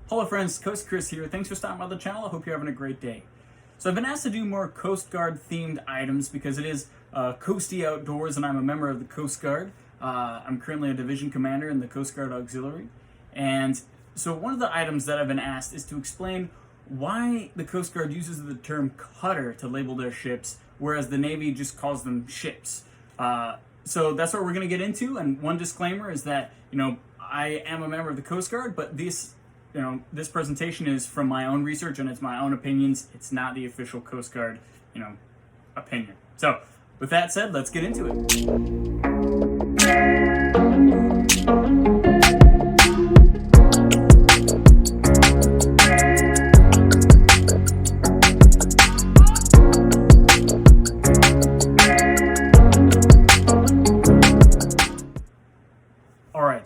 Hello friends, Coast Chris here. Thanks for stopping by the channel. I hope you're having a great day. So I've been asked to do more Coast Guard themed items because it is Coastie outdoors and I'm a member of the Coast Guard. I'm currently a division commander in the Coast Guard Auxiliary. And so one of the items that I've been asked is to explain why the Coast Guard uses the term cutter to label their ships, whereas the Navy just calls them ships. So that's what we're going to get into. And one disclaimer is that, I am a member of the Coast Guard, but this presentation is from my own research and it's my own opinions. It's not the official Coast Guard, opinion. So with that said, let's get into it.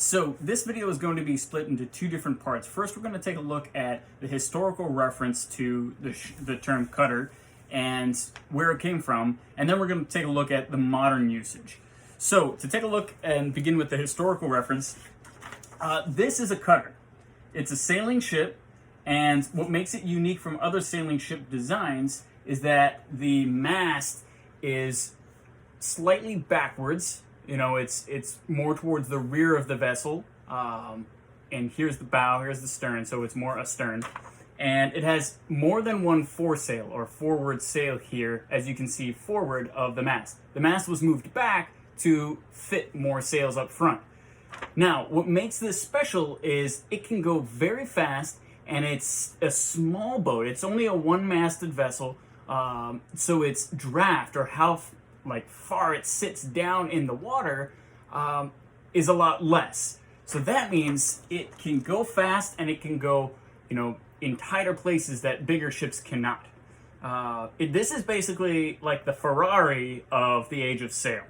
So this video is going to be split into two different parts. First, we're going to take a look at the historical reference to the term cutter and where it came from, and then we're going to take a look at the modern usage. So to take a look and begin with the historical reference, this is a cutter. It's a sailing ship, and what makes it unique from other sailing ship designs is that the mast is slightly backwards. It's more towards the rear of the vessel, and here's the bow, here's the stern, so it's more astern. And it has more than one foresail, or forward sail here, as you can see forward of the mast. The mast was moved back to fit more sails up front. Now, what makes this special is it can go very fast, and it's a small boat. It's only a one-masted vessel, so its draft, or how far it sits down in the water, is a lot less. So that means it can go fast and it can go, in tighter places that bigger ships cannot. This is basically like the Ferrari of the age of sail.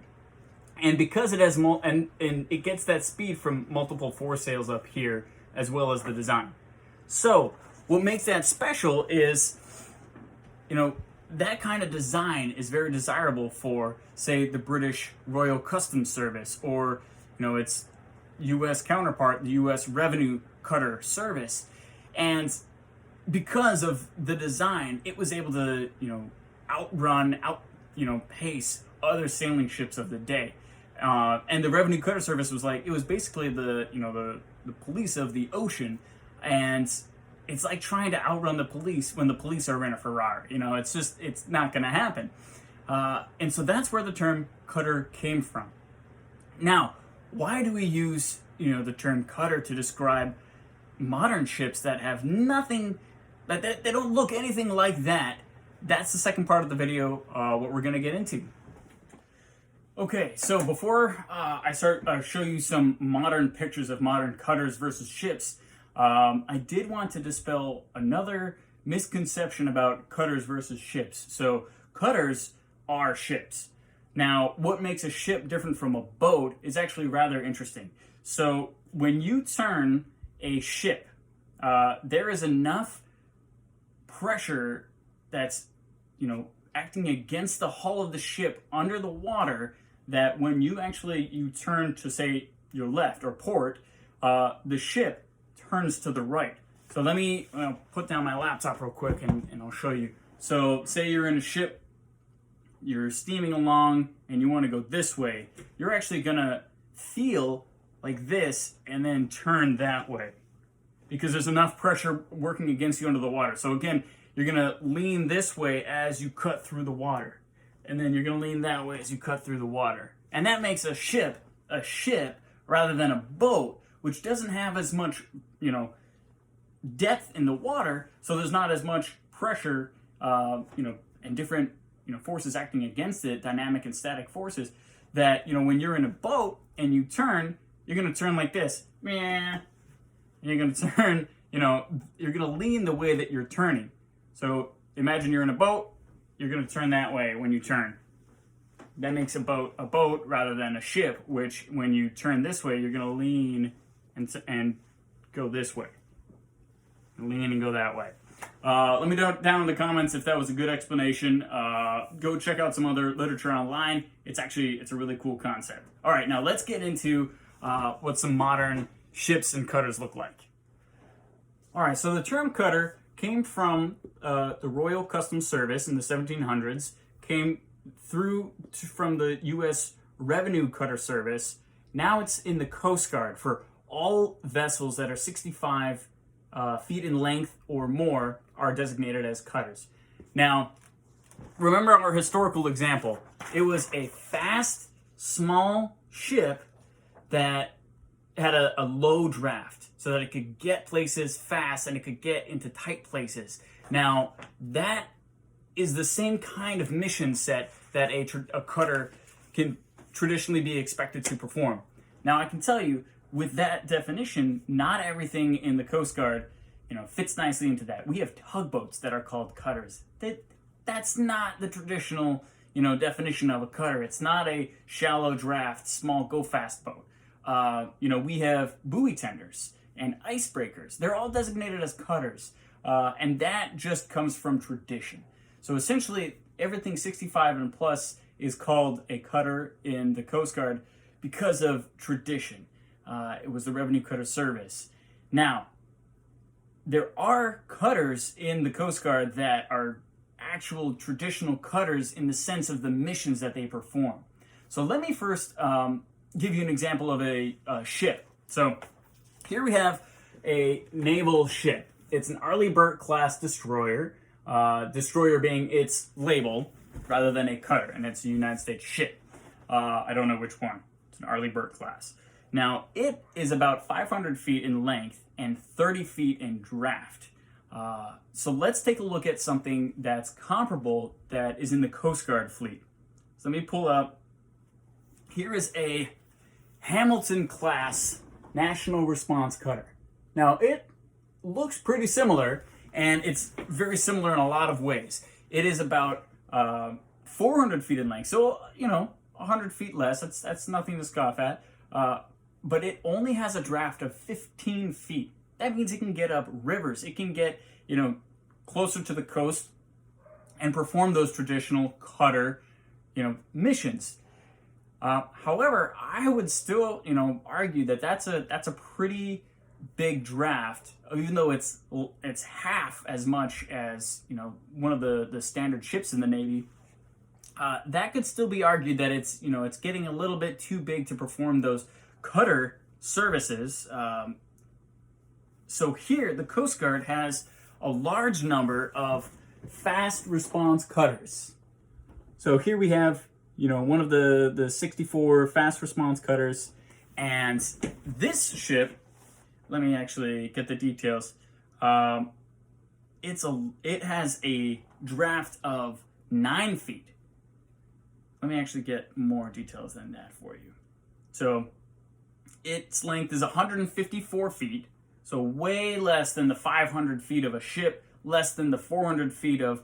And because it has and it gets that speed from multiple foresails up here, as well as the design. So what makes that special is, that kind of design is very desirable for, say, the British Royal Customs Service, or, its U.S. counterpart, the U.S. Revenue Cutter Service. And because of the design, it was able to, pace other sailing ships of the day. And the Revenue Cutter Service was basically the police of the ocean, and it's like trying to outrun the police when the police are in a Ferrari. It's not going to happen. And so that's where the term cutter came from. Now, why do we use, the term cutter to describe modern ships that have nothing, that they don't look anything like that? That's the second part of the video, what we're going to get into. Okay, so before I show you some modern pictures of modern cutters versus ships, I did want to dispel another misconception about cutters versus ships. So cutters are ships. Now, what makes a ship different from a boat is actually rather interesting. So when you turn a ship, there is enough pressure that's, acting against the hull of the ship under the water that when you turn to, say, your left or port, the ship turns to the right. So let me put down my laptop real quick and I'll show you. So say you're in a ship, you're steaming along and you want to go this way. You're actually gonna feel like this and then turn that way because there's enough pressure working against you under the water. So again, you're gonna lean this way as you cut through the water. And then you're gonna lean that way as you cut through the water. And that makes a ship rather than a boat, which doesn't have as much, depth in the water, so there's not as much pressure, and different, forces acting against it, dynamic and static forces, that, when you're in a boat and you turn, you're going to turn like this. And you're going to turn, you're going to lean the way that you're turning. So imagine you're in a boat, you're going to turn that way when you turn. That makes a boat rather than a ship, which when you turn this way, you're going to lean and go this way. Lean and go that way. Let me know down in the comments if that was a good explanation. Go check out some other literature online. It's a really cool concept. All right, now let's get into what some modern ships and cutters look like. All right, so the term cutter came from the Royal Customs Service in the 1700s, came through from the U.S. Revenue Cutter Service. Now it's in the Coast Guard for all vessels that are 65 feet in length or more are designated as cutters. Now, remember our historical example. It was a fast, small ship that had a low draft so that it could get places fast and it could get into tight places. Now, that is the same kind of mission set that a cutter can traditionally be expected to perform. Now, I can tell you, with that definition, not everything in the Coast Guard, fits nicely into that. We have tugboats that are called cutters. That's not the traditional, definition of a cutter. It's not a shallow draft, small, go fast boat. We have buoy tenders and icebreakers. They're all designated as cutters, and that just comes from tradition. So essentially, everything 65 and plus is called a cutter in the Coast Guard because of tradition. It was the Revenue Cutter Service. Now, there are cutters in the Coast Guard that are actual traditional cutters in the sense of the missions that they perform. So let me first give you an example of a ship. So here we have a naval ship. It's an Arleigh Burke class destroyer, destroyer being its label rather than a cutter, and it's a United States ship. I don't know which one. It's an Arleigh Burke class. Now, it is about 500 feet in length and 30 feet in draft. So let's take a look at something that's comparable that is in the Coast Guard fleet. So let me pull up. Here is a Hamilton class National Response Cutter. Now, it looks pretty similar, and it's very similar in a lot of ways. It is about 400 feet in length, so 100 feet less. That's nothing to scoff at. But it only has a draft of 15 feet. That means it can get up rivers. It can get closer to the coast and perform those traditional cutter missions. However, I would still argue that that's a pretty big draft, even though it's half as much as one of the standard ships in the Navy. That could still be argued that it's getting a little bit too big to perform those cutter services. So here, the Coast Guard has a large number of fast response cutters. So here we have one of the 64 fast response cutters, and this ship, let me actually get the details. It has a draft of 9 feet. Let me actually get more details than that for you. So its length is 154 feet, so way less than the 500 feet of a ship, less than the 400 feet of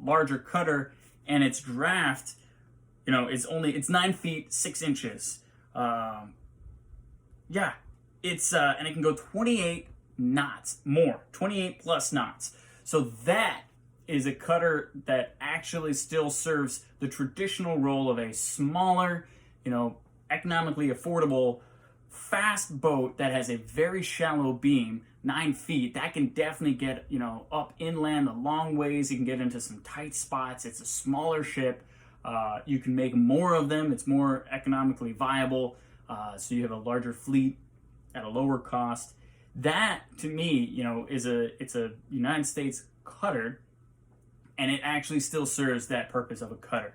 larger cutter, and its draft, it's 9 feet 6 inches. It's and it can go 28 knots more, 28 plus knots. So that is a cutter that actually still serves the traditional role of a smaller, economically affordable, fast boat that has a very shallow beam, 9 feet. That can definitely get, up inland a long ways. You can get into some tight spots. It's a smaller ship. You can make more of them. It's more economically viable. So you have a larger fleet at a lower cost. That, to me, it's a United States cutter, and it actually still serves that purpose of a cutter.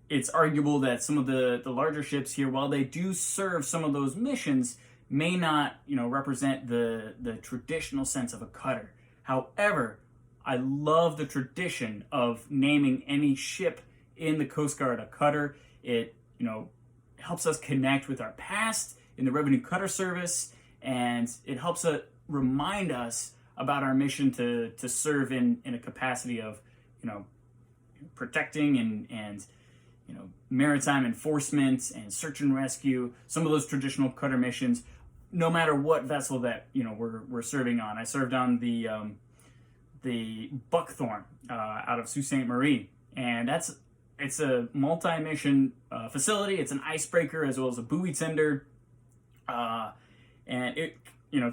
It's arguable that some of the larger ships here, while they do serve some of those missions, may not, represent the traditional sense of a cutter. However, I love the tradition of naming any ship in the Coast Guard a cutter. It, helps us connect with our past in the Revenue Cutter Service, and it helps remind us about our mission to serve in a capacity of, protecting and maritime enforcement and search and rescue, some of those traditional cutter missions, no matter what vessel that we're serving on. I served on the Buckthorn out of Sault Ste. Marie, and it's a multi-mission facility. It's an icebreaker as well as a buoy tender, and it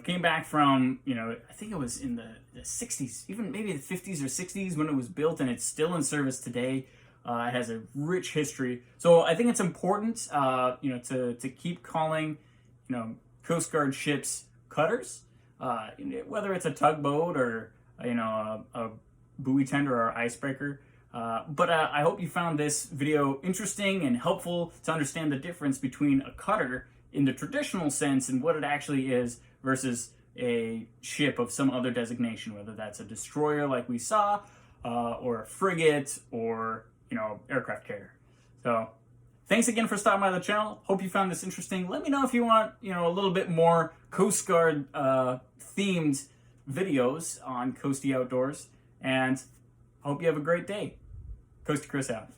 came back from, I think it was in the 60s, even maybe the 50s or 60s when it was built, and it's still in service today. It has a rich history. So I think it's important, to keep calling, Coast Guard ships cutters, whether it's a tugboat or, a buoy tender or icebreaker. But I hope you found this video interesting and helpful to understand the difference between a cutter in the traditional sense and what it actually is versus a ship of some other designation, whether that's a destroyer like we saw, or a frigate, or aircraft carrier. So thanks again for stopping by the channel. Hope you found this interesting. Let me know if you want a little bit more Coast Guard themed videos on Coastie Outdoors, and hope you have a great day. Coastie Chris out.